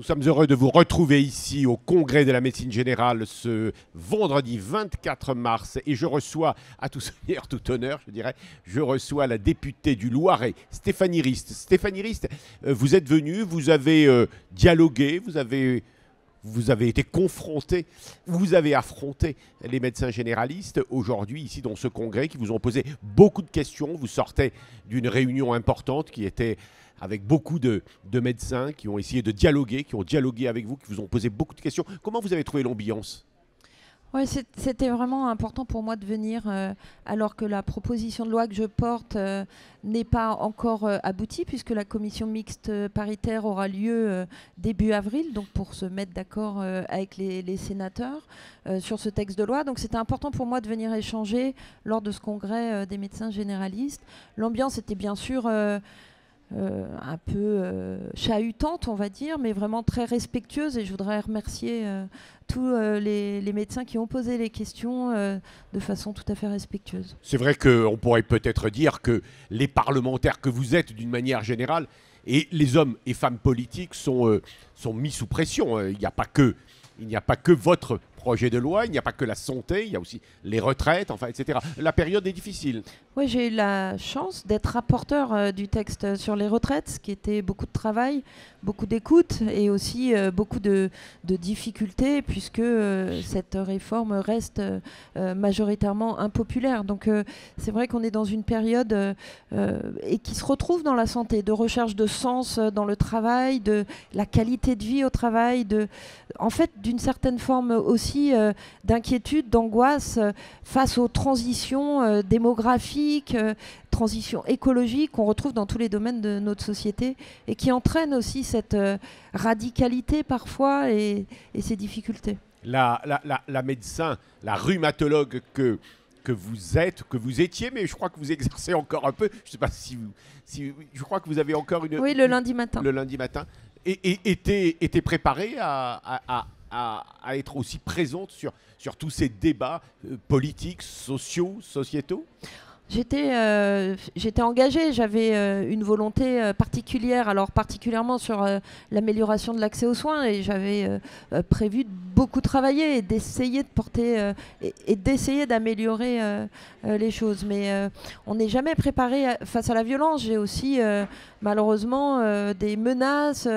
sommes heureux de vous retrouver ici au Congrès de la médecine générale ce vendredi 24 mars et je reçois, à tout seigneur, tout honneur, je dirais, je reçois la députée du Loiret, Stéphanie Rist. Stéphanie Rist, vous êtes venue, vous avez dialogué, vous avez été confronté, vous avez affronté les médecins généralistes aujourd'hui ici dans ce congrès qui vous ont posé beaucoup de questions. Vous sortez d'une réunion importante qui était avec beaucoup de médecins qui ont essayé de dialoguer, qui ont dialogué avec vous, qui vous ont posé beaucoup de questions. Comment vous avez trouvé l'ambiance ? Oui, c'était vraiment important pour moi de venir alors que la proposition de loi que je porte n'est pas encore aboutie puisque la commission mixte paritaire aura lieu début avril, donc pour se mettre d'accord avec les sénateurs sur ce texte de loi. Donc c'était important pour moi de venir échanger lors de ce congrès des médecins généralistes. L'ambiance était bien sûr un peu chahutante, on va dire, mais vraiment très respectueuse. Et je voudrais remercier tous les médecins qui ont posé les questions de façon tout à fait respectueuse. C'est vrai qu'on pourrait peut-être dire que les parlementaires que vous êtes d'une manière générale et les hommes et femmes politiques sont mis sous pression. Il n'y a pas que votre projet de loi, il n'y a pas que la santé, il y a aussi les retraites, enfin, etc. La période est difficile. Oui, j'ai eu la chance d'être rapporteur du texte sur les retraites, ce qui était beaucoup de travail, beaucoup d'écoute et aussi beaucoup de difficultés puisque cette réforme reste majoritairement impopulaire. Donc c'est vrai qu'on est dans une période et qui se retrouve dans la santé, de recherche de sens dans le travail, de la qualité de vie au travail, en fait d'une certaine forme aussi d'inquiétude, d'angoisse face aux transitions démographiques, transitions écologiques qu'on retrouve dans tous les domaines de notre société et qui entraînent aussi cette radicalité parfois et ces difficultés. La médecin, la rhumatologue que vous êtes, que vous étiez, mais je crois que vous exercez encore un peu, je ne sais pas si je crois que vous avez encore une... Oui, le lundi matin. Le lundi matin. Et était préparée à être aussi présente sur tous ces débats politiques, sociaux, sociétaux ? J'étais engagée, j'avais une volonté particulière, alors particulièrement sur l'amélioration de l'accès aux soins et j'avais prévu de beaucoup travailler et d'essayer de porter et d'essayer d'améliorer les choses. Mais on n'est jamais préparé face à la violence. J'ai aussi malheureusement des menaces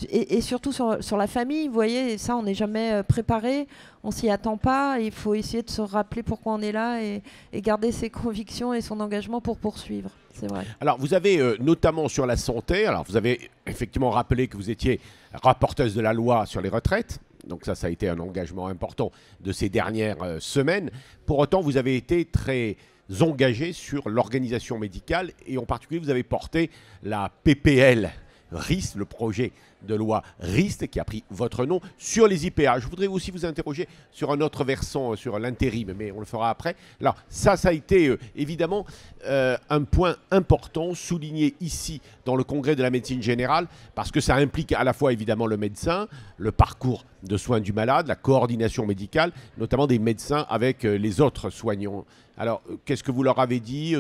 et surtout sur la famille, vous voyez, et ça on n'est jamais préparé. On s'y attend pas, il faut essayer de se rappeler pourquoi on est là et garder ses convictions et son engagement pour poursuivre, c'est vrai. Alors vous avez notamment sur la santé, alors vous avez effectivement rappelé que vous étiez rapporteuse de la loi sur les retraites, donc ça a été un engagement important de ces dernières semaines. Pour autant, vous avez été très engagé sur l'organisation médicale et en particulier vous avez porté la PPL RIST, le projet de loi RIST qui a pris votre nom sur les IPA. Je voudrais aussi vous interroger sur un autre versant, sur l'intérim, mais on le fera après. Alors ça a été évidemment un point important souligné ici dans le congrès de la médecine générale parce que ça implique à la fois évidemment le médecin, le parcours de soins du malade, la coordination médicale, notamment des médecins avec les autres soignants. Alors qu'est-ce que vous leur avez dit ?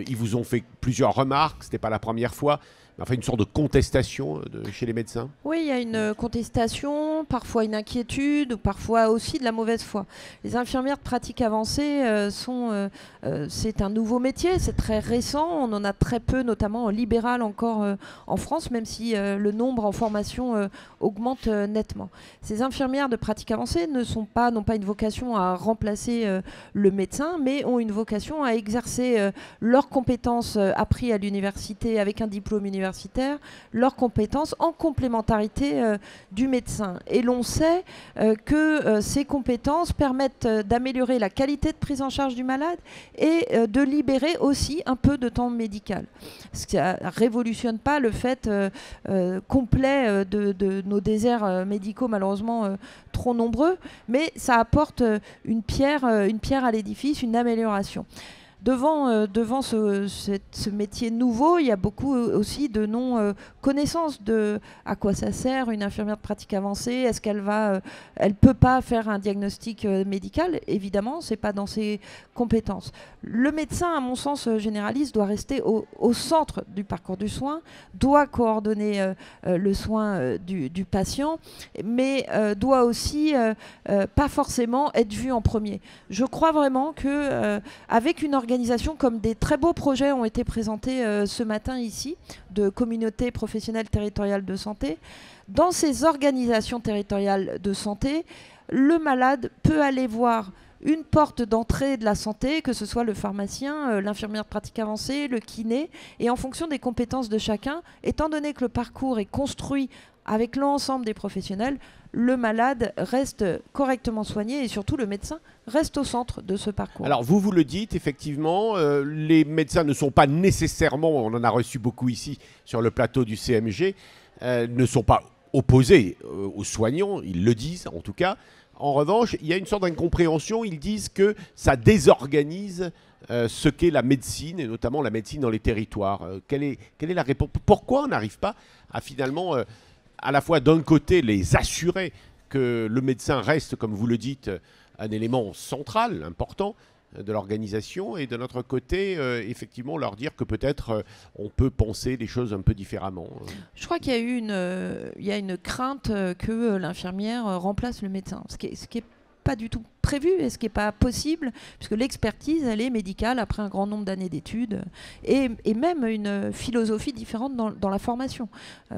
Ils vous ont fait plusieurs remarques, ce n'était pas la première fois. Enfin, une sorte de contestation chez les médecins ? Oui, il y a une contestation, parfois une inquiétude, parfois aussi de la mauvaise foi. Les infirmières de pratique avancée c'est un nouveau métier, c'est très récent. On en a très peu, notamment en libéral encore en France, même si le nombre en formation augmente nettement. Ces infirmières de pratique avancée n'ont pas une vocation à remplacer le médecin, mais ont une vocation à exercer leurs compétences apprises à l'université avec un diplôme universitaire, leurs compétences en complémentarité du médecin. Et l'on sait que ces compétences permettent d'améliorer la qualité de prise en charge du malade et de libérer aussi un peu de temps médical. Ce qui ne révolutionne pas le fait complet de nos déserts médicaux malheureusement trop nombreux, mais ça apporte une pierre à l'édifice, une amélioration. devant ce métier nouveau, il y a beaucoup aussi de non-connaissance de à quoi ça sert une infirmière de pratique avancée. Est-ce qu'elle elle peut pas faire un diagnostic médical? Évidemment, c'est pas dans ses compétences. Le médecin, à mon sens, généraliste, doit rester au centre du parcours du soin, doit coordonner le soin du patient, mais doit aussi pas forcément être vu en premier. Je crois vraiment que avec une organisation comme des très beaux projets ont été présentés ce matin ici, de communautés professionnelles territoriales de santé, dans ces organisations territoriales de santé, le malade peut aller voir une porte d'entrée de la santé, que ce soit le pharmacien, l'infirmière de pratique avancée, le kiné, et en fonction des compétences de chacun, étant donné que le parcours est construit avec l'ensemble des professionnels, le malade reste correctement soigné et surtout le médecin reste au centre de ce parcours. Alors vous le dites, effectivement, les médecins ne sont pas nécessairement, on en a reçu beaucoup ici sur le plateau du CMG, ne sont pas opposés aux soignants, ils le disent en tout cas. En revanche, il y a une sorte d'incompréhension, ils disent que ça désorganise ce qu'est la médecine, et notamment la médecine dans les territoires. Quelle est la réponse? Pourquoi on n'arrive pas à finalement, à la fois d'un côté, les assurer que le médecin reste, comme vous le dites, un élément central, important de l'organisation, et de notre côté, effectivement, leur dire que peut-être on peut penser les choses un peu différemment. Je crois qu'il y a une crainte que l'infirmière remplace le médecin, ce qui est pas du tout prévu et ce qui n'est pas possible, puisque l'expertise, elle est médicale après un grand nombre d'années d'études et même une philosophie différente dans la formation.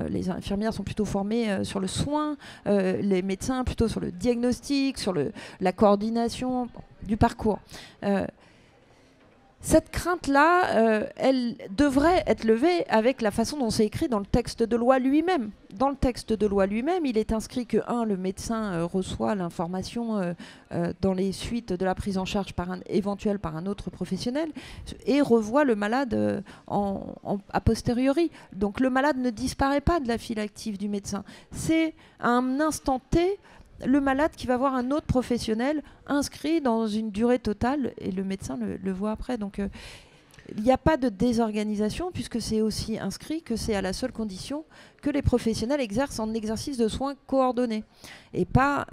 Les infirmières sont plutôt formées sur le soin, les médecins plutôt sur le diagnostic, sur la coordination du parcours. Cette crainte-là, elle devrait être levée avec la façon dont c'est écrit dans le texte de loi lui-même. Dans le texte de loi lui-même, il est inscrit que, le médecin reçoit l'information dans les suites de la prise en charge éventuelle par un autre professionnel et revoit le malade a posteriori. Donc le malade ne disparaît pas de la file active du médecin. C'est à un instant T le malade qui va voir un autre professionnel inscrit dans une durée totale et le médecin le voit après. Donc il n'y a pas de désorganisation puisque c'est aussi inscrit que c'est à la seule condition que les professionnels exercent en exercice de soins coordonnés et pas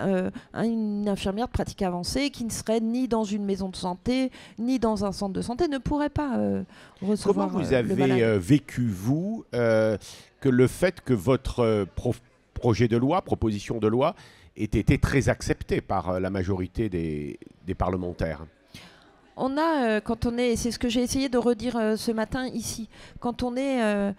une infirmière de pratique avancée qui ne serait ni dans une maison de santé ni dans un centre de santé ne pourrait pas recevoir. Comment vous avez vécu, vous, que le fait que votre projet de loi, proposition de loi, ait été très accepté par la majorité des parlementaires? On a, quand on est, c'est ce que j'ai essayé de redire ce matin ici, quand on est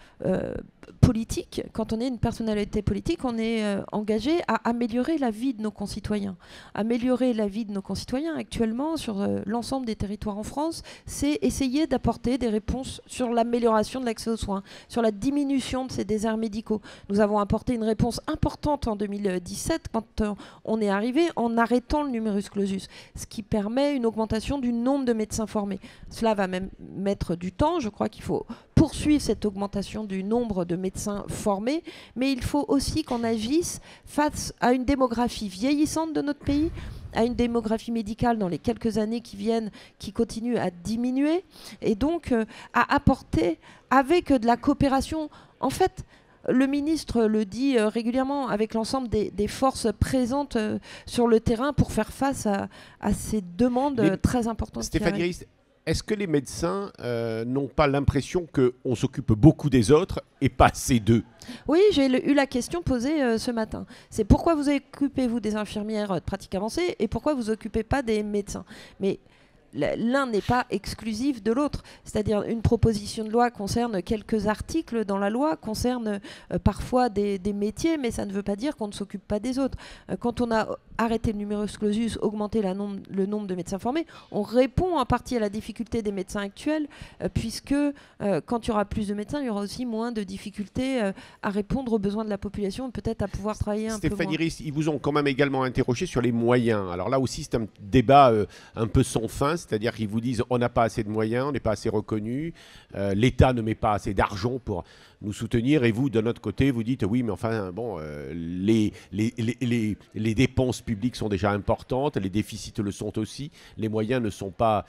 politique, quand on est une personnalité politique, on est engagé à améliorer la vie de nos concitoyens. Améliorer la vie de nos concitoyens actuellement sur l'ensemble des territoires en France, c'est essayer d'apporter des réponses sur l'amélioration de l'accès aux soins, sur la diminution de ces déserts médicaux. Nous avons apporté une réponse importante en 2017 quand on est arrivé en arrêtant le numerus clausus, ce qui permet une augmentation du nombre de médecins formés. Cela va même mettre du temps. Je crois qu'il faut poursuivre cette augmentation du nombre de médecins formés, mais il faut aussi qu'on agisse face à une démographie vieillissante de notre pays, à une démographie médicale dans les quelques années qui viennent, qui continue à diminuer, et donc à apporter avec de la coopération. En fait, le ministre le dit régulièrement avec l'ensemble des forces présentes sur le terrain pour faire face à ces demandes très importantes. Stéphanie Rist, est-ce que les médecins n'ont pas l'impression qu'on s'occupe beaucoup des autres et pas assez d'eux? Oui, j'ai eu la question posée ce matin. C'est pourquoi vous occupez-vous des infirmières de pratique avancée et pourquoi vous occupez pas des médecins? Mais l'un n'est pas exclusif de l'autre. C'est-à-dire une proposition de loi concerne quelques articles dans la loi, concerne parfois des métiers, mais ça ne veut pas dire qu'on ne s'occupe pas des autres. Quand on a arrêté le numerus clausus, augmenter le nombre de médecins formés, on répond en partie à la difficulté des médecins actuels, puisque quand il y aura plus de médecins, il y aura aussi moins de difficultés à répondre aux besoins de la population, peut-être à pouvoir travailler un peu moins. Stéphanie Rist, ils vous ont quand même également interrogé sur les moyens. Alors là aussi, c'est un débat un peu sans fin. C'est-à-dire qu'ils vous disent on n'a pas assez de moyens, on n'est pas assez reconnu, l'État ne met pas assez d'argent pour nous soutenir, et vous, de notre côté, vous dites oui, mais enfin, bon, les dépenses publiques sont déjà importantes, les déficits le sont aussi, les moyens ne sont pas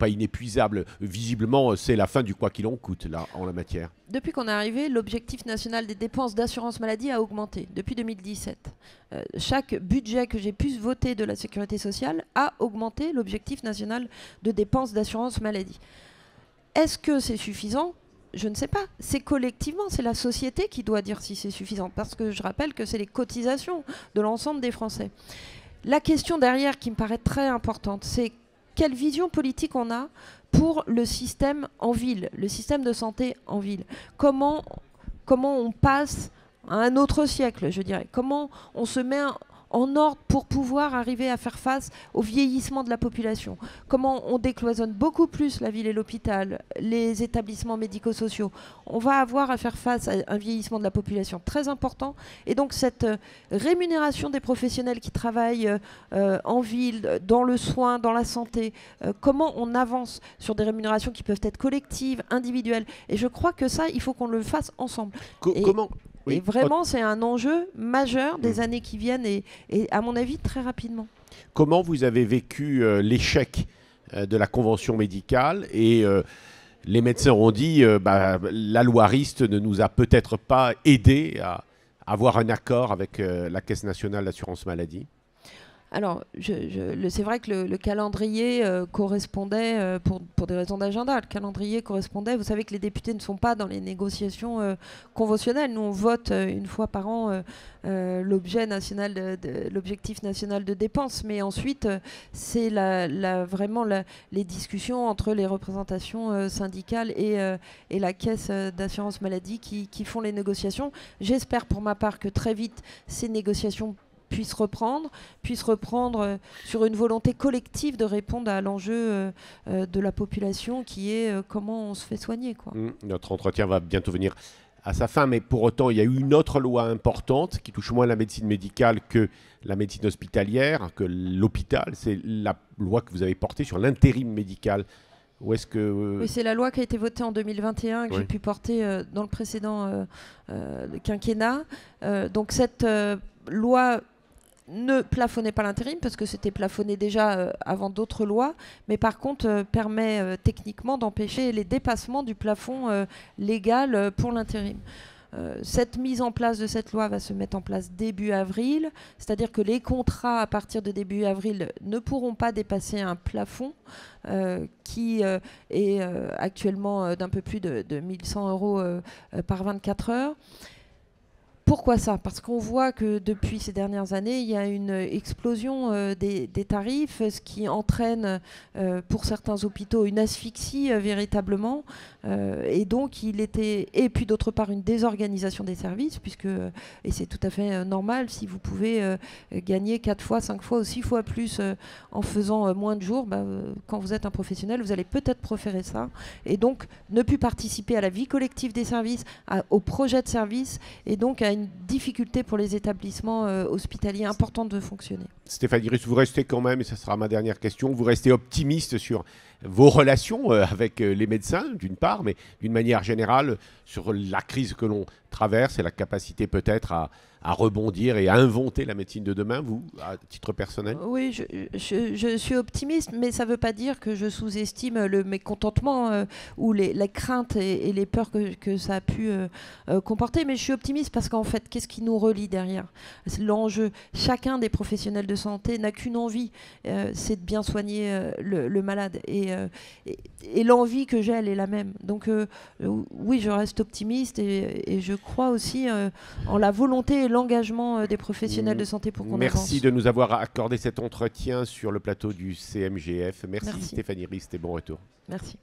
inépuisables. Visiblement, c'est la fin du quoi qu'il en coûte, là, en la matière. Depuis qu'on est arrivé, l'objectif national des dépenses d'assurance maladie a augmenté depuis 2017. Chaque budget que j'ai pu voter de la sécurité sociale a augmenté l'objectif national de dépenses d'assurance maladie. Est-ce que c'est suffisant ? Je ne sais pas. C'est collectivement, c'est la société qui doit dire si c'est suffisant. Parce que je rappelle que c'est les cotisations de l'ensemble des Français. La question derrière qui me paraît très importante, c'est quelle vision politique on a pour le système en ville, le système de santé en ville. Comment on passe à un autre siècle, je dirais. Comment on se met en ordre pour pouvoir arriver à faire face au vieillissement de la population. Comment on décloisonne beaucoup plus la ville et l'hôpital, les établissements médico-sociaux. On va avoir à faire face à un vieillissement de la population très important. Et donc cette rémunération des professionnels qui travaillent en ville, dans le soin, dans la santé, comment on avance sur des rémunérations qui peuvent être collectives, individuelles. Et je crois que ça, il faut qu'on le fasse ensemble. Comment Et vraiment, c'est un enjeu majeur des années qui viennent et à mon avis, très rapidement. Comment vous avez vécu l'échec de la convention médicale et les médecins ont dit la loi Rist ne nous a peut-être pas aidé à avoir un accord avec la Caisse nationale d'assurance maladie. Alors, c'est vrai que le calendrier correspondait, pour des raisons d'agenda, le calendrier correspondait. Vous savez que les députés ne sont pas dans les négociations conventionnelles. Nous, on vote une fois par an l'objectif national de dépenses. Mais ensuite, c'est vraiment les discussions entre les représentations syndicales et la caisse d'assurance maladie qui font les négociations. J'espère pour ma part que très vite, ces négociations puisse reprendre sur une volonté collective de répondre à l'enjeu de la population qui est comment on se fait soigner, quoi. Notre entretien va bientôt venir à sa fin, mais pour autant, il y a eu une autre loi importante qui touche moins la médecine médicale que la médecine hospitalière, que l'hôpital. C'est la loi que vous avez portée sur l'intérim médical. Où est-ce que... Oui, c'est la loi qui a été votée en 2021 que j'ai pu porter dans le précédent quinquennat. Donc cette loi ne plafonnait pas l'intérim parce que c'était plafonné déjà avant d'autres lois, mais par contre permet techniquement d'empêcher les dépassements du plafond légal pour l'intérim. Cette mise en place de cette loi va se mettre en place début avril, c'est-à-dire que les contrats à partir de début avril ne pourront pas dépasser un plafond qui est actuellement d'un peu plus de 1 100 € par 24 heures. Pourquoi ça ? Parce qu'on voit que depuis ces dernières années, il y a une explosion des tarifs, ce qui entraîne pour certains hôpitaux une asphyxie véritablement. Et donc, et puis d'autre part, une désorganisation des services, et c'est tout à fait normal, si vous pouvez gagner 4 fois, 5 fois ou 6 fois plus en faisant moins de jours, quand vous êtes un professionnel, vous allez peut-être préférer ça. Et donc, ne plus participer à la vie collective des services, au projet de service, et donc à une difficulté pour les établissements hospitaliers importante de fonctionner. Stéphanie Rist, vous restez quand même, et ça sera ma dernière question, vous restez optimiste sur vos relations avec les médecins, d'une part, mais d'une manière générale, sur la crise que l'on traverse et la capacité peut-être à rebondir et à inventer la médecine de demain, vous, à titre personnel ? Oui, je suis optimiste, mais ça ne veut pas dire que je sous-estime le mécontentement ou les craintes et les peurs que ça a pu comporter. Mais je suis optimiste parce qu'en fait, qu'est-ce qui nous relie derrière ? C'est l'enjeu. Chacun des professionnels de santé n'a qu'une envie, c'est de bien soigner le malade. Et l'envie que j'ai, elle est la même. Donc oui, je reste optimiste et je crois aussi en la volonté et l'engagement des professionnels de santé pour qu'on avance. Merci de nous avoir accordé cet entretien sur le plateau du CMGF. Merci. Stéphanie Rist et bon retour. Merci.